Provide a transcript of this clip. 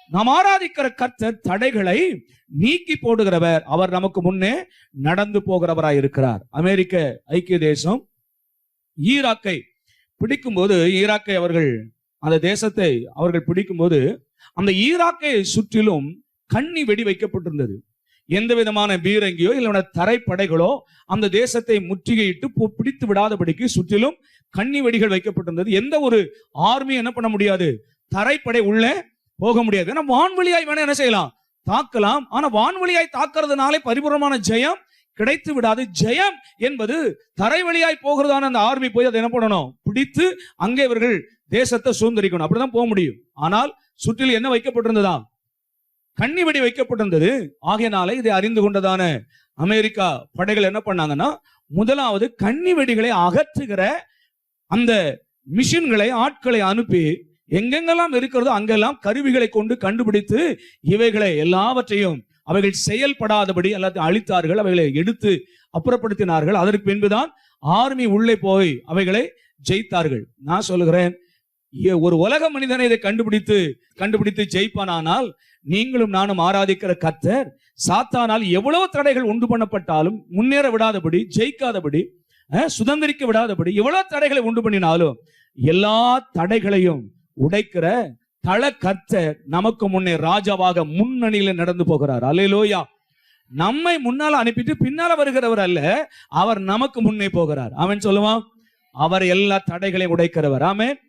நாம் ஆராதிக்கிற கர்த்தர் தடைகளை நீக்கி போடுகிறவர். அவர் நமக்கு முன்னே நடந்து போகிறவராய் இருக்கிறார். அமெரிக்க ஐக்கிய தேசம் ஈராக்கை பிடிக்கும்போது, ஈராக்கை அவர்கள் அந்த தேசத்தை அவர்கள் பிடிக்கும்போது அந்த ஈராக்கை சுற்றிலும் கண்ணி வெடி வைக்கப்பட்டிருந்தது. எந்த விதமான பீரங்கியோ இல்லை தரைப்படைகளோ அந்த தேசத்தை முற்றுகையிட்டு பிடித்து விடாதபடிக்கு சுற்றிலும் கண்ணி வெடிகள் வைக்கப்பட்டிருந்தது. எந்த ஒரு ஆர்மி என்ன பண்ண முடியாது, தரைப்படை உள்ளே போக முடியாது. ஏன்னா வான்வழியாய் வேணா என்ன செய்யலாம், தாக்கலாம். ஆனா வான்வழியாய் தாக்குறதுனாலே பரிபூர்ணமான ஜெயம் கிடைத்து விடாது. ஜெயம் என்பது தரை வழியாய் போகிறதான அந்த ஆர்மி போய் அதை என்ன பண்ணணும், பிடித்து அங்கே இவர்கள் தேசத்தை சுதந்திரிக்கணும். அப்படிதான் போக முடியும். ஆனால் சுற்றில் என்ன வைக்கப்பட்டிருந்ததா, கண்ணி வெடி வைக்கப்பட்டிருந்தது. ஆகையினாலே இதை அறிந்து கொண்டதான அமெரிக்கா படைகள் என்ன பண்ணாங்கன்னா, முதலாவது கண்ணி வெடிகளை அகற்றுகிற அந்த மிஷின்களை, ஆட்களை அனுப்பி எங்கெங்கெல்லாம் இருக்கிறதோ அங்கெல்லாம் கருவிகளை கொண்டு கண்டுபிடித்து இவைகளை எல்லாவற்றையும் அவைகள் செயல்படாதபடி எல்லாத்தையும் அழித்தார்கள். அவைகளை எடுத்து அப்புறப்படுத்தினார்கள். அதற்கு பின்புதான் ஆர்மி உள்ளே போய் அவைகளை ஜெயித்தார்கள். நான் சொல்லுகிறேன், ஒரு உலக மனிதனை இதை கண்டுபிடித்து ஜெயிப்பானால், நீங்களும் நானும் ஆராதிக்கிற கர்த்தர் சாத்தானால் எவ்வளவு தடைகள் உண்டு பண்ணப்பட்டாலும் முன்னேற விடாதபடி, ஜெயிக்காதபடி, சுதந்திரிக்க விடாதபடி எவ்வளவு தடைகளை உண்டு பண்ணினாலும் எல்லா தடைகளையும் உடைக்கிற தல கர்த்தர் நமக்கு முன்னே ராஜாவாக முன்னணியில நடந்து போகிறார். அல்லேலூயா. நம்மை முன்னால அனுப்பிட்டு பின்னால வருகிறவர் அல்ல, அவர் நமக்கு முன்னே போகிறார். அவன் சொல்லுவான், அவர் எல்லா தடைகளையும் உடைக்கிறவர். ஆமென்.